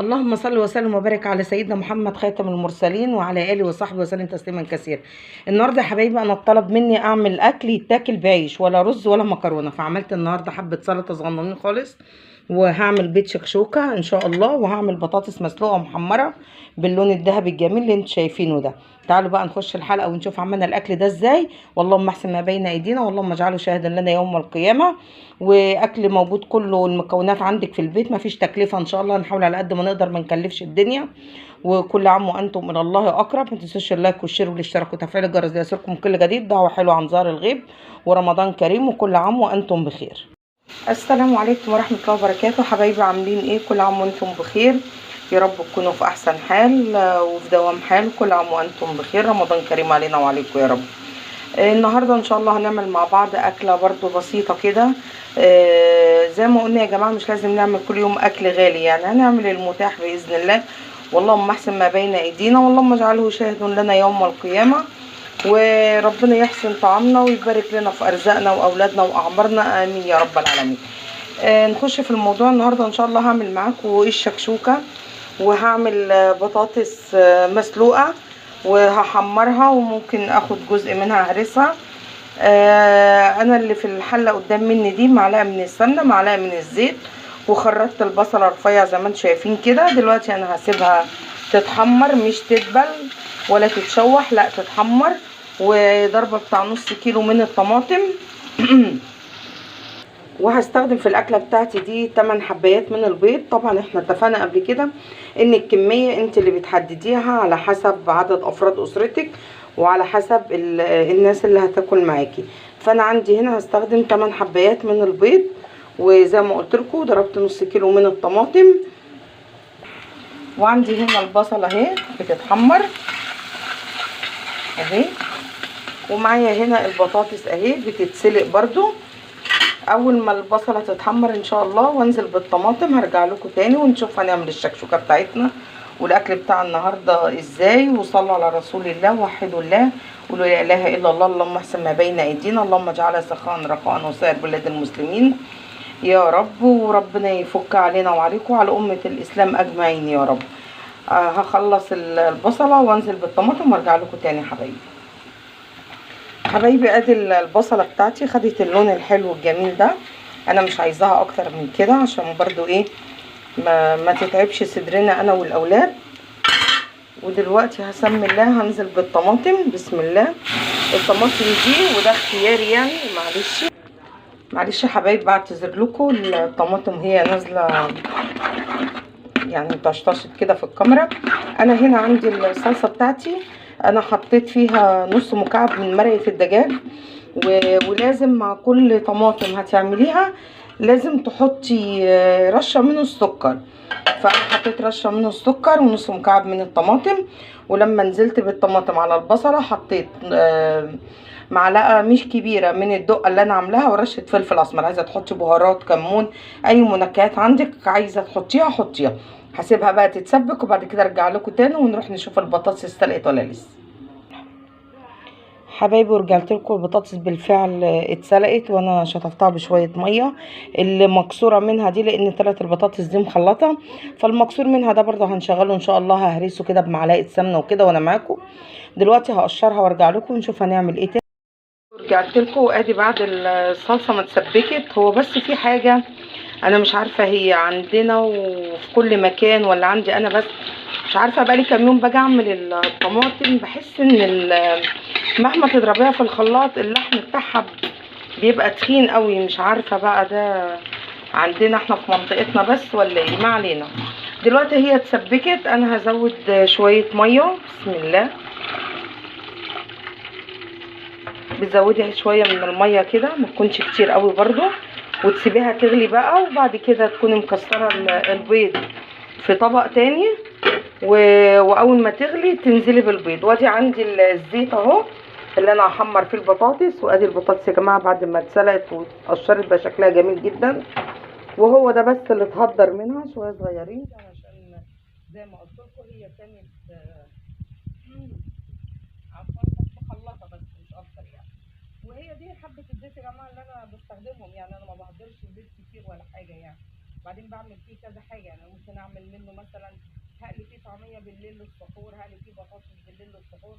اللهم صل وسلم وبارك على سيدنا محمد خاتم المرسلين وعلى اله وصحبه وسلم تسليما كثيرا. النهارده يا حبايبي انا اتطلب مني اعمل اكل يتاكل بعيش، ولا رز ولا مكرونه، فعملت النهارده حبه سلطه صغننين خالص، وهعمل بيض شكشوكه ان شاء الله، وهعمل بطاطس مسلوقه محمره باللون الذهبي الجميل اللي انتوا شايفينه ده. تعالوا بقى نخش الحلقه ونشوف عملنا الاكل ده ازاي. واللهم احسن ما بين ايدينا، واللهم اجعله شاهدا لنا يوم القيامه. واكل موجود كله، المكونات عندك في البيت، مفيش تكلفه ان شاء الله، نحاول على قد ما نقدر ما نكلفش الدنيا. وكل عام وانتم من الله اقرب. ما تنسوش اللايك والشير والاشتراك وتفعيل الجرس ليصلكم كل جديد. دعوه حلوه عن ظهر الغيب، ورمضان كريم، وكل عام وانتم بخير. السلام عليكم ورحمه الله وبركاته. حبايبي عاملين ايه؟ كل عام وانتم بخير، يا رب تكونوا في احسن حال وفي دوام حال. كل عام وانتم بخير، رمضان كريم علينا وعليكم يا رب. النهارده ان شاء الله هنعمل مع بعض اكله برضو بسيطه كده. زي ما قلنا يا جماعه، مش لازم نعمل كل يوم اكل غالي، يعني هنعمل المتاح باذن الله. واللهم احسن ما بين ايدينا، واللهم اجعله شاهد لنا يوم القيامه. وربنا يحسن طعامنا ويبارك لنا في ارزاقنا واولادنا واعمارنا، امين يا رب العالمين. نخش في الموضوع. النهارده ان شاء الله هعمل معاكم الشكشوكه، وهعمل بطاطس مسلوقه وهحمرها، وممكن اخد جزء منها هرسها. انا اللي في الحله قدام مني دي معلقه من السمنه، معلقه من الزيت، وخرطت البصله رفيع زي ما انتم شايفين كده. دلوقتي انا هسيبها تتحمر، مش تدبل ولا تتشوح، لا تتحمر. وضربه بتاع نص كيلو من الطماطم. وهستخدم في الاكله بتاعتي دي 8 حبايات من البيض. طبعا احنا اتفقنا قبل كده ان الكميه انت اللي بتحدديها على حسب عدد افراد اسرتك، وعلى حسب الناس اللي هتاكل معاكي. فانا عندي هنا هستخدم 8 حبايات من البيض، وزي ما قلت لكم ضربت نص كيلو من الطماطم. وعندي هنا البصله اهي بتتحمر اهي، ومعايا هنا البطاطس اهي بتتسلق برضو. اول ما البصله تتحمر ان شاء الله وانزل بالطماطم هرجع لكم تاني ونشوف هنعمل الشكشوكه بتاعتنا والاكل بتاع النهارده ازاي. وصلوا على رسول الله، وحدوا الله، قولوا لا اله الا الله، اللهم احسن ما بين ايدينا، اللهم اجعلها سخاء رخاء وسائر بلاد المسلمين يا رب. وربنا يفك علينا وعليكم وعلى امه الاسلام اجمعين يا رب. هخلص البصله وانزل بالطماطم وارجع لكم تاني يا حبايبي. حبايبي ادي البصله بتاعتي خدت اللون الحلو الجميل ده. انا مش عايزاها اكتر من كده عشان برضو ايه ما تتعبش صدرنا انا والاولاد. ودلوقتي هسمي الله، هنزل بالطماطم بسم الله. الطماطم دي وده اختياري يعني، معلش يا حبايبي بعتذر لكم. الطماطم هي نازله يعني طشطشت كده في الكاميرا. انا هنا عندي الصلصه بتاعتي، انا حطيت فيها نص مكعب من مرقه الدجاج. ولازم مع كل طماطم هتعمليها لازم تحطي رشه من السكر. فانا حطيت رشه من السكر ونص مكعب من الطماطم. ولما نزلت بالطماطم على البصله حطيت معلقه مش كبيره من الدقه اللي انا عاملاها، ورشه فلفل اسمر. عايزه تحطي بهارات، كمون، اي منكهات عندك عايزه تحطيها حطيها. هسيبها بقى تتسبك وبعد كده ارجع لكم تاني ونروح نشوف البطاطس استلقت ولا لسه. حبايبي ورجعت لكم، البطاطس بالفعل اتسلقت وانا شطفتها بشويه ميه. المكسوره منها دي لان طلعت البطاطس دي مخلطه، فالمكسور منها ده برضه هنشغله ان شاء الله. ههرسه كده بمعلقه سمنه وكده وانا معاكم. دلوقتي هقشرها وارجع لكم ونشوف هنعمل ايه تاني. رجعت لكم وادي بعد الصلصه ما اتسبكت. هو بس في حاجه انا مش عارفه هي عندنا وفي كل مكان ولا عندي انا بس، مش عارفه. بقالي كام يوم باجي اعمل الطماطم بحس ان مهما تضربيها في الخلاط اللحم بتاعها بيبقى تخين قوي. مش عارفه بقى ده عندنا احنا في منطقتنا بس ولا ايه، ما علينا. دلوقتي هي اتسبكت، انا هزود شويه ميه بسم الله. بتزودي شويه من الميه كده، ما تكونش كتير قوي برضو، وتسيبيها تغلي بقى. وبعد كده تكوني مكسره البيض في طبق تاني، واول ما تغلي تنزلي بالبيض. وادي عندي الزيت اهو اللي انا هحمر فيه البطاطس. وادي البطاطس يا جماعه بعد ما اتسلقت واتقشرت بقى شكلها جميل جدا. وهو ده بس اللي اتهدر منها شويه صغيرين، عشان زي ما قلت لكم هي كانت عفوا مخلطه بس مش اكتر يعني. وهي دي حبه الزيت يا جماعه اللي انا بستخدمهم، يعني انا ما بهدرش زيت كتير ولا حاجه يعني. وبعدين بعمل فيه كذا حاجه، يعني ممكن اعمل منه مثلا هقلي فيه طعميه بالليل للسحور، هقلي فيه بطاطس بالليل للسحور.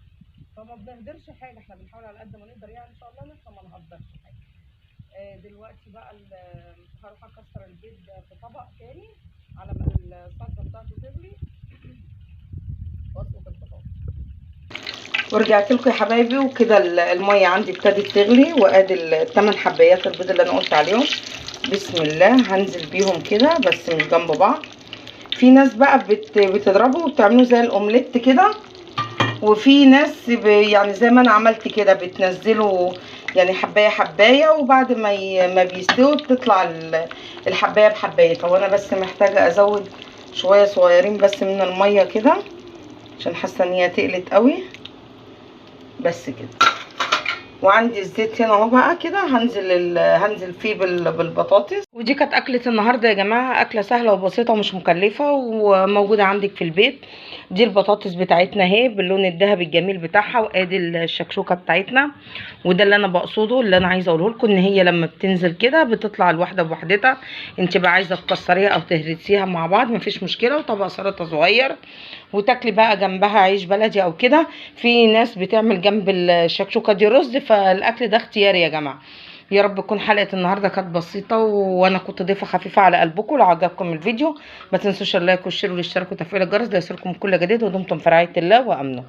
فما بنهدرش حاجه، احنا بنحاول على قد ما نقدر يعني ان شاء الله ان احنا ما نهدرش حاجه. دلوقتي بقى هروح اكسر البيض في طبق تاني على ما الصلصه بتاعته تغلي واسلق البطاطس. ورجعت لكم يا حبايبي، وكده الميه عندي ابتدت تغلي، وادي ال8 حبايات البيض اللي انا قلت عليهم. بسم الله هنزل بيهم كده بس مش جنب بعض. في ناس بقى بتضربه وبتعمله زي الاومليت كده، وفي ناس يعني زي ما انا عملت كده بتنزله يعني حبايه حبايه، وبعد ما بيستوي بتطلع الحبايه بحبايتها. وانا بس محتاجه ازود شويه صغيرين بس من الميه كده عشان حاسه ان هي تقلت قوي. بس كده. وعندي الزيت هنا اهو بقى كده، هنزل فيه بالبطاطس. ودي كانت اكله النهارده يا جماعه، اكله سهله وبسيطه ومش مكلفه وموجوده عندك في البيت. دي البطاطس بتاعتنا اهي باللون الذهبي الجميل بتاعها، وادي الشكشوكه بتاعتنا. وده اللي انا بقصده، اللي انا عايزه اقوله لكم، ان هي لما بتنزل كده بتطلع الواحده بوحدتها. انت بقى عايزه تكسريها او تهرسيها مع بعض مفيش مشكله، وطبق سلطه صغير وتاكلي بقى جنبها عيش بلدي او كده. في ناس بتعمل جنب الشكشوكه دي رز، فالاكل ده اختياري يا جماعه. يا رب تكون حلقه النهارده كانت بسيطه وانا كنت ضيفه خفيفه على قلبكم. لو عجبكم الفيديو ما تنسوش اللايك والشير والاشتراك وتفعيل الجرس ليصلكم كل جديد، ودمتم في رعايه الله وامنه.